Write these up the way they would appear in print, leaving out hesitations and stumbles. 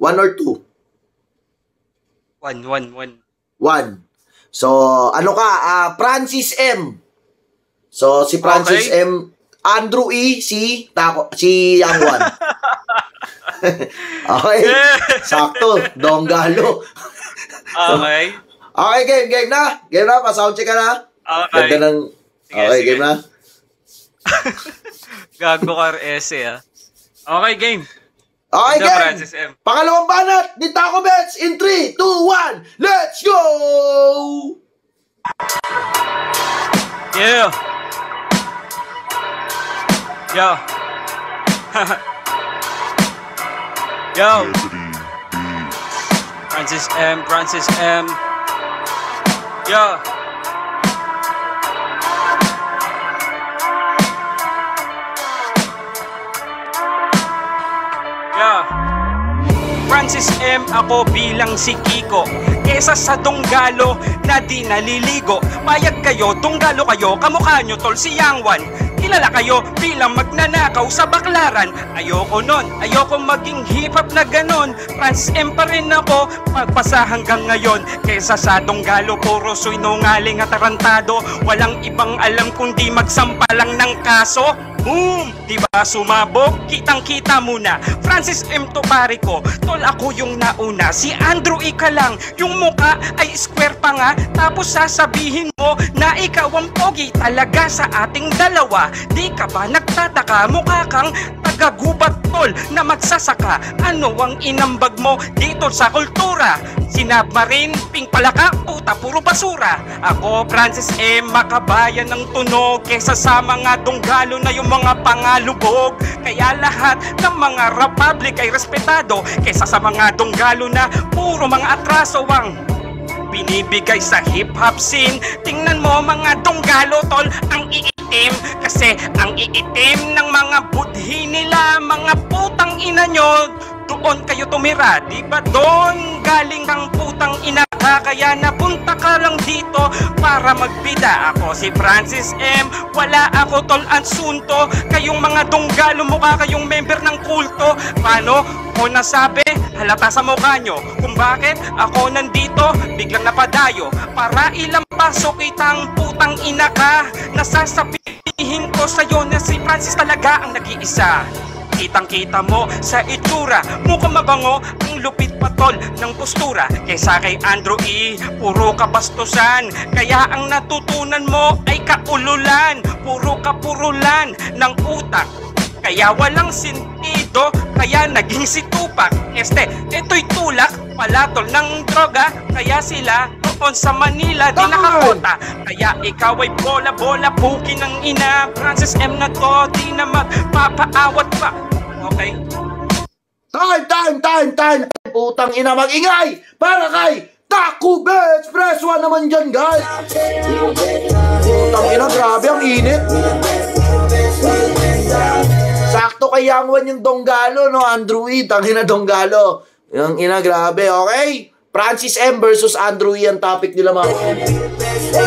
1 or 2? 1. 1. So, ano ka? Francis M. So, si Francis M. Andrew E. Si Yang Wan. Okay. Sakto. Donggalo. Okay. Okay, game na. Game na. Pa-sound check ka na. Okay. Ganda ng... Okay, game na. Gago ka RS Okay, game. Okay, Ganda, game. Francis M. Pangalawang banat ni Taco Bets in 3, 2, 1. Let's go! Yeah. Yo. Yo. Francis M. Yo. Francis M. Ako bilang si Kiko, kesa sa Donggalo na di naliligo. Payag kayo, Donggalo kayo, kamukha nyo tol si Yang Wan. Kilala kayo bilang magnanakaw sa baklaran. Ayoko nun, ayoko maging hip-hop na ganon. Francis M pa rin ako, pagpasa hanggang ngayon. Kesa sa Donggalo, puro sinungaling at tarantado. Walang ibang alam kundi magsampalang ng kaso. Boom! Diba sumabog? Kitang-kita muna. Francis M. to pare ko. Tol, ako yung nauna. Si Andrew Ika lang. Yung muka ay square pa nga. Tapos sasabihin mo na ikaw ang pogi talaga sa ating dalawa. Di ka ba nagtataka? Mukha kang tagagubat tol na magsasaka. Ano ang inambag mo dito sa kultura? Sinabmarin, ping palaka, puta, puro basura. Ako, Francis M. Makabayan ng tunog. Kesa sa mga Donggalo na yung mga pangalubog. Kaya lahat ng mga republic ay respetado. Kesa sa mga Donggalo na puro mga atraso ang binibigay sa hip-hop scene. Tingnan mo mga Donggalo tol, ang iitim. Kasi ang iitim ng mga budhi nila, mga putang ina nyo, doon kayo tumira, di ba doon galing kang putang ina ka? Kaya napunta ka lang dito para magbida. Ako si Francis M. Wala ako tol ansunto. Kayong mga Donggalo mukha kayong member ng kulto. Paano ko nasabi? Halata sa mukha nyo kung bakit ako nandito biglang napadayo para ilampasok kitang putang ina ka. Nasasabihin ko sa'yo na si Francis talaga ang nag-iisa. Kitang-kita mo sa itsura, mukhang mabango, ang lupit patol ng postura. Kaysa kay Andrew E, puro kabastusan. Kaya ang natutunan mo ay kaululan, puro kapurulan ng utak. Kaya walang sentido, kaya naging si Tupac. Ito'y tulak, palatol ng droga. Kaya sila noon sa Manila di nakakota. Kaya ikaw ay bola-bola, puki ng ina. Francis M na to, di na magpapaawat pa. Okay? Time! Putang ina, mag-ingay! Para kay Taco Bets! Press 1 naman dyan, guys! Putang ina, grabe ang init! Sakto kay Yang Wan yung Donggalo, no? Andrew E, tangina Donggalo. Yung ina, grabe, okay? Francis M versus Andrew E ang topic nila, mga.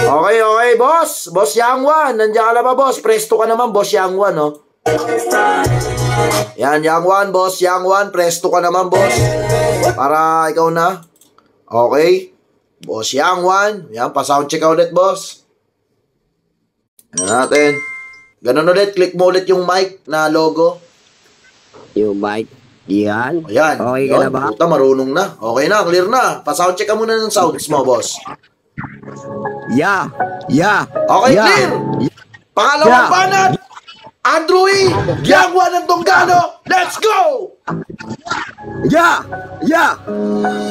Okay, boss. Boss Yang Wan, nandiyan ka na ba, boss? Presto ka naman, boss Yang Wan, no? Yan, Yang Wan, boss Yang Wan, presto ka naman, boss. Para ikaw na. Okay. Boss Yang Wan. Yan, pa-sound check ulit, boss. Yan natin. Ganun ulit, click mo ulit yung mic na logo. Yung mic. Yan. Ayan. Okay ka na ba? Puta, marunong na. Okay na, clear na. Pa-sound check ka muna ng sounds mo, boss. Yeah. Okay, clear. Pangalawang banat. Andrew E, Yang Wan ng Donggalo. Let's go! Yeah.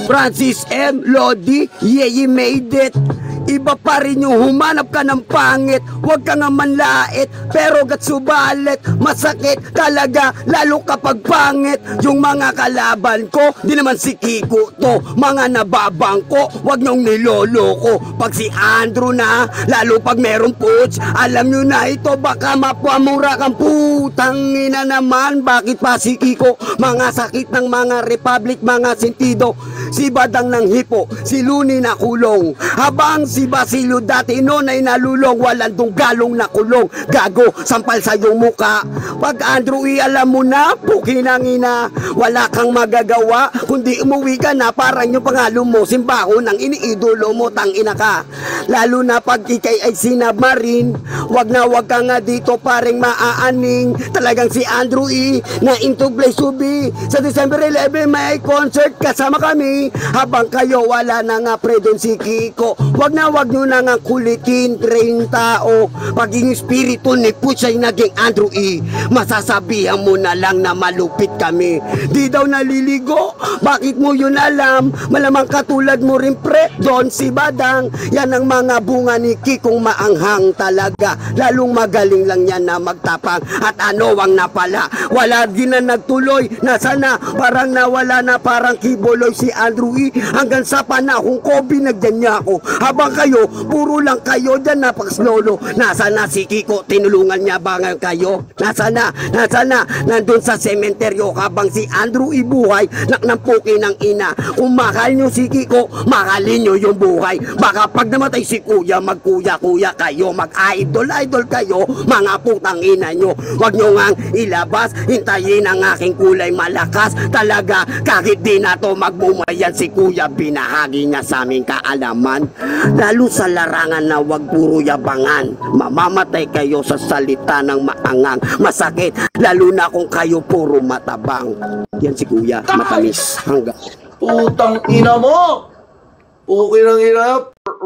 Francis M. Lodi, you made it. Iba pa rin yung humanap ka ng pangit. Huwag ka nga manlait, pero gat subalit. Masakit talaga, lalo kapag pangit. Yung mga kalaban ko, di naman si Kiko to. Mga nababangko, huwag nyong niloloko. Pag si Andrew na, lalo pag meron puts, alam nyo na ito, baka mapamura kang putang ina naman. Bakit pa si Kiko? Mga sakit ng mga republic, mga sentido. Si Badang ng Hipo, si Luni na kulong. Habang si Basilio dati noon ay nalulong, walang dunggalong na kulong. Gago, sampal sa iyong muka. Pag Andrew E, alam mo na, puki ng ina, wala kang magagawa, kundi umuwi ka na, parang yung pangalo mo, simbaho ng iniidolo mo, tangina ka. Lalo na pag ikay ay sinabmarin, wag ka nga dito paring maaaning. Talagang si Andrew E, na into place to be. Sa December 11 may concert kasama kami, habang kayo wala na nga pre doon si Kiko. Wag nyo na nga kulitin train tao. Paging espiritu ni Puch ay naging Andrew E, masasabihan mo na lang na malupit kami. Di daw naliligo, bakit mo yun alam? Malamang katulad mo rin pre doon si Badang. Yan ang mga bunga ni Kikong maanghang talaga. Lalong magaling lang yan na magtapang. At ano ang napala, wala din na nagtuloy. Nasa na, parang nawala na, parang kiboloy si Andrew E. Hanggang sa panahong Kobe nagdyan niya ako. Habang kayo, puro lang kayo dyan napakslolo. Nasa na si Kiko, tinulungan niya ba ngayon kayo? Nasa na, nandun sa sementeryo habang si Andrew E buhay, naknampukin ng ina. Kung mahal nyo si Kiko, mahalin nyo yung buhay. Baka pag namatay si Kuya, magkuya-kuya kayo, mag-idol-idol kayo, mga putang ina nyo. Huwag nyo ngang ilabas, hintayin ang aking kulay malakas. Talaga, kahit di na to magbumayan si Kuya, binahagi niya sa aming kaalaman. Lalo sa larangan na wag puro yabangan, mamamatay kayo sa salita ng maangang. Masakit, lalo na kung kayo puro matabang. Yan si Kuya, matamis hanggang Putang ina mo! Okay lang ina.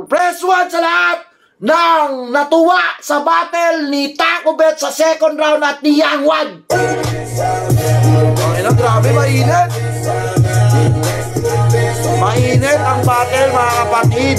Press 1 sa lahat ng natuwa sa battle ni Taco Bet sa second round at ni Yang Wan. Okay lang, grabe, mainit. Mainit ang battle mga kapatid.